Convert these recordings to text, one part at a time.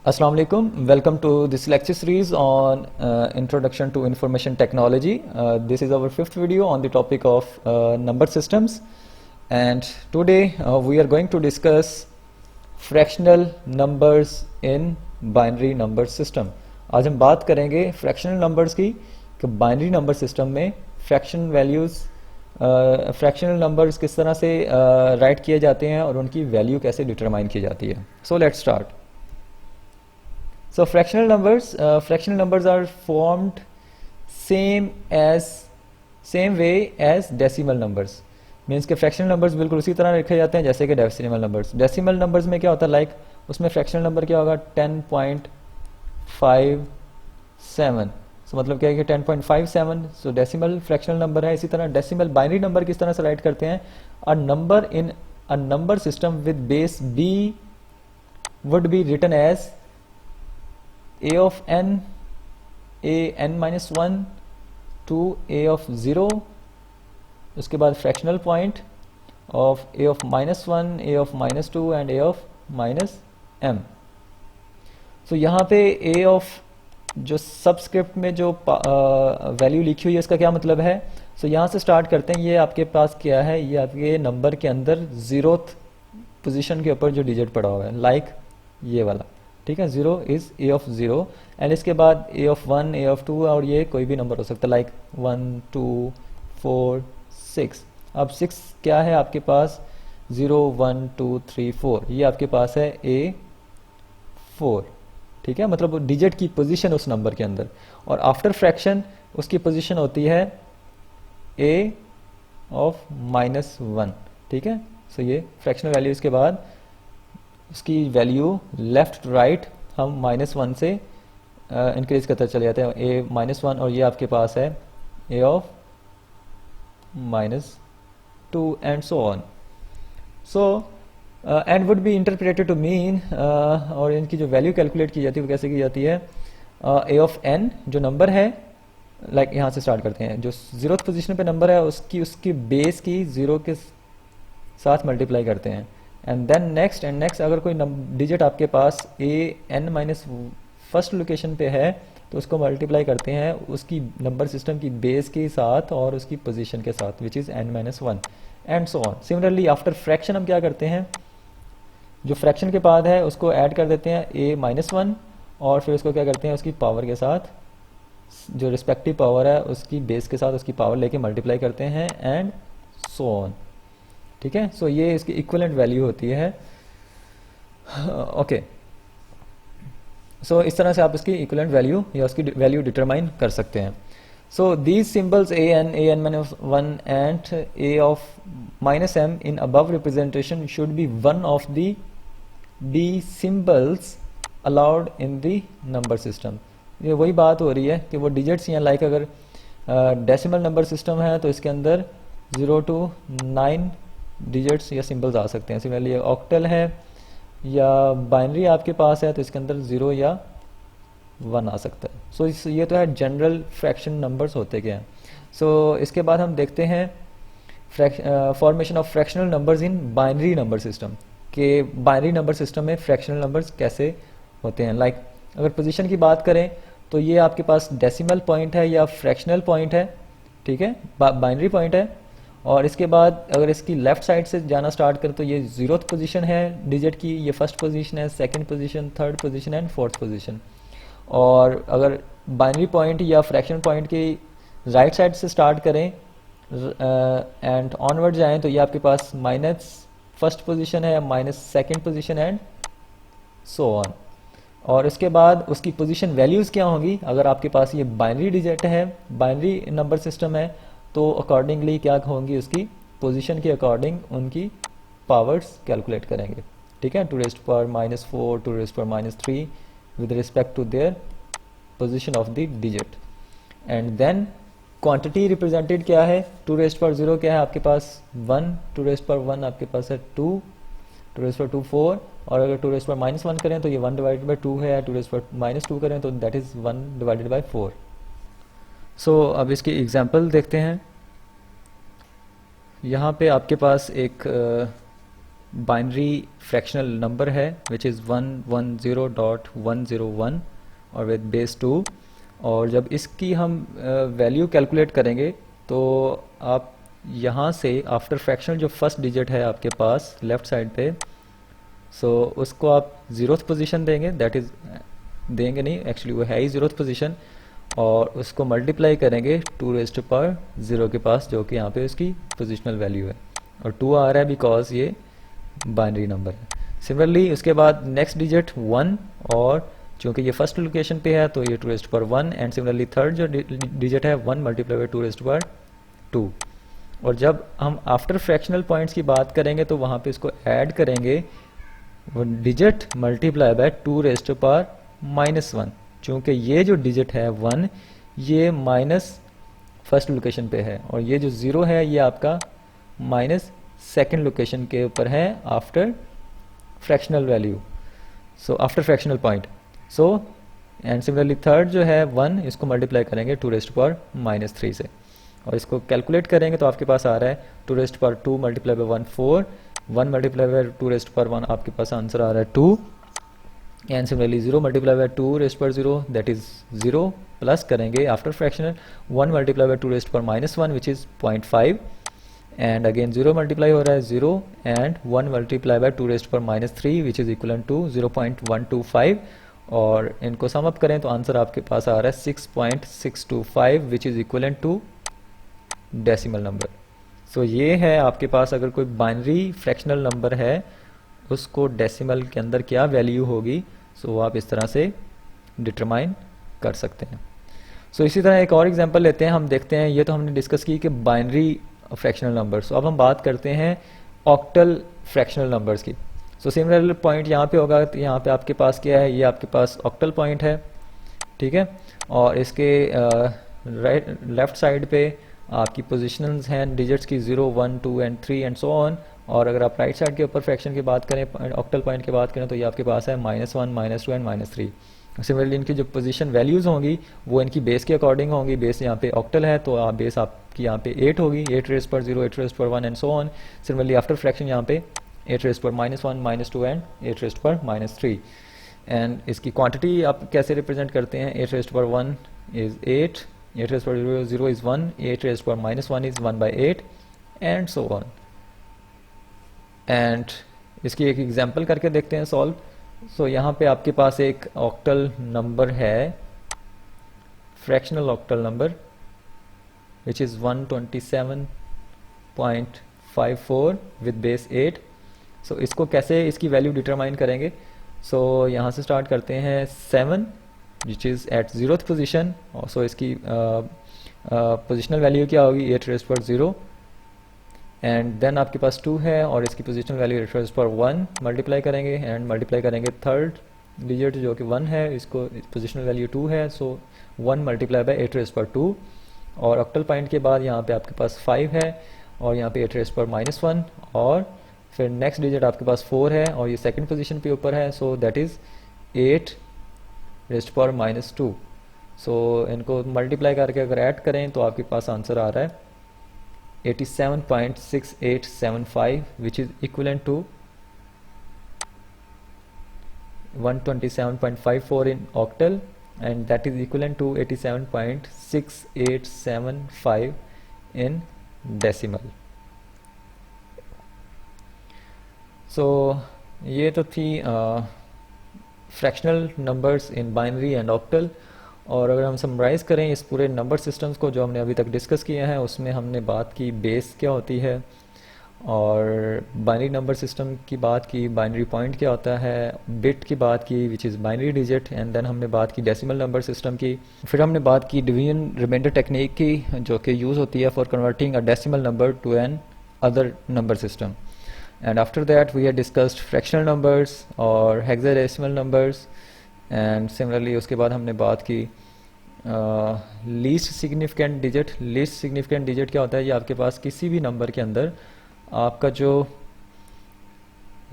Assalamu alaikum. Welcome to this lecture series on Introduction to Information Technology. This is our fifth video on the topic of number systems, and today we are going to discuss fractional numbers in binary number system. आज हम बात करेंगे fractional numbers की कि binary number system में fraction values fractional numbers किस तरह से write किए जाते हैं और उनकी value कैसे determine की जाती है. So let's start. So fractional numbers are formed same way as decimal numbers. Means के fractional numbers बिल्कुल उसी तरह रखे जाते हैं जैसे कि decimal numbers. Decimal numbers में क्या होता है, like उसमें fractional number क्या होगा 10.57. So मतलब क्या है कि 10.57. So decimal fractional number है. इसी तरह decimal binary number किस तरह से write करते हैं, a number in a number system with base b would be written as a of n, a n minus 1 to a of 0, उसके बाद fractional point of a of minus 1, a of minus 2 and a of minus m. So यहाँ पे a of जो subscript में जो value लिखी हुई है इसका क्या मतलब है. So यहाँ से स्टार्ट करते हैं. ये आपके पास क्या है, ये आपके नंबर के अंदर 0th पोजीशन के ऊपर जो डिजिट पड़ा हुआ है, लाइक ये वाला, ठीक है. 0 इज a of 0 एंड इसके बाद a of 1, a of 2 और ये कोई भी नंबर हो सकता है, लाइक 1, 2, 4, 6. अब 6 क्या है आपके पास, 0, 1, 2, 3, 4, ये आपके पास है A4, ठीक है. मतलब डिजिट की पोजीशन उस नंबर के अंदर, और आफ्टर फ्रैक्शन उसकी पोजीशन होती है A of -1, ठीक है. सो ये फ्रैक्शनल वैल्यू, इसके बाद उसकी वैल्यू लेफ्ट राइट हम -1 से इंक्रीज करते चले जाते हैं, a -1, और ये आपके पास है a of -2 and so on. So and would be interpreted to mean, और इनकी जो वैल्यू कैलकुलेट की जाती है वो कैसे की जाती है, a of n जो नंबर है, लाइक यहाँ से स्टार्ट करते हैं, जो 0th पोजीशन पे नंबर है उसकी बेस की 0 के साथ मल्टीप्लाई करते हैं, एंड देन नेक्स्ट अगर कोई डिजिट आपके पास a n minus first location पे है तो उसको मल्टीप्लाई करते हैं उसकी नंबर सिस्टम की बेस के साथ और उसकी पोजीशन के साथ, which is n-1 and so on. Similarly after fraction हम क्या करते हैं, जो फ्रैक्शन के बाद है उसको ऐड कर देते हैं a-1 और फिर उसको क्या करते हैं उसकी पावर के साथ, जो रिस्पेक्टिव पावर है उसकी बेस के साथ उसकी पावर लेके मल्टीप्लाई करते हैं एंड सो ऑन, ठीक है. सो ये इसकी इक्विवेलेंट वैल्यू होती है. ओके, सो इस तरह से आप इसकी इक्विवेलेंट वैल्यू या उसकी वैल्यू डिटरमाइन कर सकते हैं. So these symbols a n minus 1 and a of minus m in above representation should be one of the b symbols allowed in the number system. ये वही बात हो रही है कि वो डिजिट्स या लाइक अगर डेसिमल नंबर सिस्टम है तो इसके अंदर 0 to 9 डिजिट्स या सिंबल्स आ सकते हैं. सिमिलरली ऑक्टल है या बाइनरी आपके पास है तो इसके अंदर 0 या 1 आ सकता है. सो ये तो है जनरल फ्रैक्शन नंबर्स होते क्या हैं. सो इसके बाद हम देखते हैं formation of fractional numbers in binary number system, के बाइनरी नंबर सिस्टम में फ्रैक्शनल नंबर्स कैसे होते हैं. लाइक अगर पोजीशन की बात करें तो ये आपके पास डेसिमल पॉइंट है या फ्रैक्शनल पॉइंट है, ठीक है, बाइनरी पॉइंट है. और इसके बाद अगर इसकी लेफ्ट साइड से जाना स्टार्ट करें तो ये 0th पोजीशन है डिजिट की, ये फर्स्ट पोजीशन है, second position, third position and fourth position. और अगर बाइनरी पॉइंट या फ्रैक्शन पॉइंट की राइट साइड से स्टार्ट करें एंड ऑनवर्ड जाएं तो ये आपके पास माइनस फर्स्ट पोजीशन है, minus second position and so on. और इसके बाद उसकी पोजीशन वैल्यूज़ क्या होंगी, अगर आपके पास ये बाइनरी डिजिट है, बाइनरी नंबर सिस्टम है, तो अकॉर्डिंगली क्या होंगी, उसकी पोजीशन के अकॉर्डिंग उनकी पावर्स कैलकुलेट करेंगे, ठीक है. 2 raised to power -4, 2 raised to power -3 with respect to their position of the digit. And then quantity represented क्या है, 2 raised to power 0 क्या है आपके पास 1, 2 raised to power 1 आपके पास है 2, 2 raised to power 2 4, और अगर 2 raised to power -1 करें तो ये 1 divided by 2 है, 2 raised to power -2 करें तो दैट इज़ 1 divided by 4. सो अब इसकी एग्जांपल देखते हैं. यहाँ पे आपके पास एक बाइनरी फ्रैक्शनल नंबर है विच इज़ 110.101 और विद बेस 2। और जब इसकी हम वैल्यू कैलकुलेट करेंगे तो आप यहाँ से आफ्टर फ्रैक्शनल जो फर्स्ट डिजिट है आपके पास लेफ्ट साइड पे, सो उसको आप ज़ीरोथ पोजीशन देंगे, दैट इज़ देंगे नहीं, एक्चुअली वो है ही ज़ीरोथ पोजीशन, और उसको मल्टीप्लाई करेंगे 2⁻0 के पास, जो कि यहाँ पे उसकी पोजिशनल वैल्यू है, और 2 आ रहा है बिकॉज ये बाइनरी नंबर है। सिमिलरली उसके बाद नेक्स्ट डिजिट 1, और चूँकि ये फर्स्ट लोकेशन पे है तो ये 2⁻1, एंड सिमिलरली थर्ड जो डिजिट है 1 मल्टीप्लाई बाई 2⁻2। और जब हम आफ्टर फ्रैक्शनल पॉइंट्स की बात करेंगे तो वहाँ पे इसको ऐड करेंगे डिजिट मल्टीप्लाई बाय 2⁻1, चूँकि ये जो डिजिट है 1 ये माइनस फर्स्ट लोकेशन पे है, और ये जो 0 है ये आपका माइनस सेकेंड लोकेशन के ऊपर है after fractional value, so after fractional point. So and similarly third जो है 1, इसको मल्टीप्लाई करेंगे 2⁻³ से, और इसको कैलकुलेट करेंगे तो आपके पास आ रहा है 2⁻2 मल्टीप्लाई बाई 1 4, 1 मल्टीप्लाई बाई 2⁻1 आपके पास आंसर आ रहा है 2, and similarly 0 multiply by 2⁻0 that is 0, plus करेंगे after fractional 1 multiply by 2⁻1 which is 0.5, and again 0 multiply हो रहा है 0, and 1 multiply by 2⁻³ which is equal to 0.125, और इनको सम अप करें तो आंसर आपके पास आ रहा है 6.625 which is equal to decimal number. So ये है आपके पास अगर कोई बाइनरी फ्रैक्शनल नंबर है उसको डेसिमल के अंदर क्या वैल्यू होगी, सो आप इस तरह से डिटरमाइन कर सकते हैं। सो इसी तरह एक और एग्जांपल लेते हैं, हम देखते हैं, ये तो हमने डिस्कस की कि बाइनरी फ्रैक्शनल नंबर्स, अब हम बात करते हैं ऑक्टल फ्रैक्शनल नंबर्स की। सो सिमिलर पॉइंट यहाँ पे होगा, तो यहाँ पे आपके पास क्या है, ये आपके पास ऑक्टल पॉइंट है, ठीक है, और इसके राइट लेफ्ट साइड पे आपकी पोजिशंस हैं डिजिट्स की 0 1 2 एंड 3 एंड सो ऑन, और अगर आप राइट साइड के ऊपर फ्रैक्शन की बात करें, ऑक्टल पॉइंट की बात करें, तो ये आपके पास है -1 -2 एंड -3। सिमिलरली इनकी जो पोजीशन वैल्यूज़ होंगी वो इनकी बेस के अकॉर्डिंग होंगी, बेस यहाँ पे ऑक्टल है तो आप बेस आपकी यहाँ पे 8 होगी, 8⁻0 8⁻1 and so on. Similarly after fraction यहाँ पे 8⁻1 -2 एंड 8⁻3, एंड इसकी क्वांटिटी आप कैसे रिप्रेजेंट करते हैं, 8⁻1 is 8, 8⁻0 is 1, 8⁻1 is 1/8 and so on. And इसकी एक एग्जांपल करके देखते हैं सॉल्व। सो यहाँ पे आपके पास एक ऑक्टल नंबर है, fractional octal number which is 127.54 with base 8। सो इसको कैसे इसकी वैल्यू डिटरमाइन करेंगे, सो यहाँ से स्टार्ट करते हैं 7 which is at 0th position, so इसकी पोजिशनल वैल्यू क्या होगी 8⁻0, एंड देन आपके पास 2 है और इसकी पोजिशनल वैल्यू 8⁻1 मल्टीप्लाई करेंगे, एंड मल्टीप्लाई करेंगे थर्ड डिजिट जो कि 1 है, इसको पोजिशनल वैल्यू 2 है, सो 1 मल्टीप्लाई बाई 8⁻2, और ऑक्टल पॉइंट के बाद यहाँ पे आपके पास 5 है और यहाँ पे 8⁻1, और फिर नेक्स्ट डिजिट आपके पास 4 है और ये सेकंड पोजीशन पे ऊपर है, सो दैट इज़ 8⁻²। सो इनको मल्टीप्लाई करके अगर ऐड करें तो आपके पास आंसर आ रहा है 87.6875 which is equivalent to 127.54 in octal, and that is equivalent to 87.6875 in decimal. So ये तो थी fractional numbers in binary and octal. और अगर हम समराइज़ करें इस पूरे नंबर सिस्टम्स को जो हमने अभी तक डिस्कस किए हैं, उसमें हमने बात की बेस क्या होती है, और बाइनरी नंबर सिस्टम की बात की, बाइनरी पॉइंट क्या होता है, बिट की बात की which is binary digit, and then हमने बात की डेसिमल नंबर सिस्टम की, फिर हमने बात की डिवीजन रिमाइंडर टेक्निक की जो कि यूज़ होती है for converting a decimal number to another number system, and after that we have discussed fractional numbers और हेक्साडेसिमल नंबर्स, एंड सिमिलरली उसके बाद हमने बात की least significant digit. Least significant digit क्या होता है, ये आपके पास किसी भी नंबर के अंदर आपका जो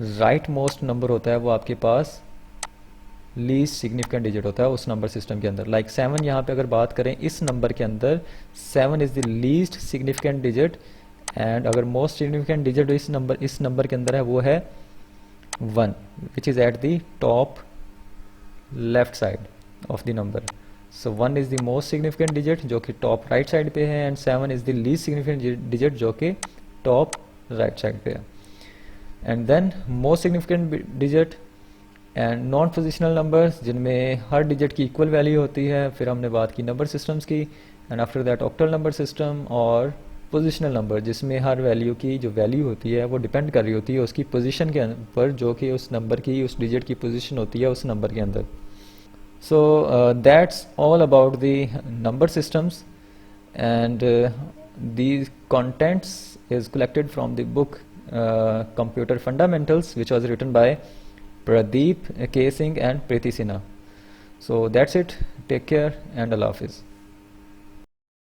राइट मोस्ट नंबर होता है वो आपके पास लीस्ट सिग्निफिकेंट डिजिट होता है उस नंबर सिस्टम के अंदर। लाइक 7 यहाँ पे अगर बात करें, इस नंबर के अंदर 7 is the least significant digit and अगर मोस्ट सिग्निफिकेंट डिजिट इस नंबर के अंदर है वो है 1 which is at the top left side of the number. So 1 is the most significant digit जो कि टॉप राइट साइड पे है, and 7 is the least significant digit जो कि टॉप राइट साइड पे है. And then most significant digit and non positional numbers जिनमें हर digit की इक्वल वैल्यू होती है. फिर हमने बात की नंबर सिस्टम्स की, and after that octal number system और पोजिशनल नंबर जिसमें हर वैल्यू की जो वैल्यू होती है वो डिपेंड कर रही होती है उसकी पोजीशन के पर, जो कि उस नंबर की उस डिजिट की पोजीशन होती है उस नंबर के अंदर. So that's all about the number systems, and the contents is collected from the book Computer Fundamentals, which was written by Pradeep K. Singh and Preeti Sinha. So that's it. Take care and Allah Hafiz.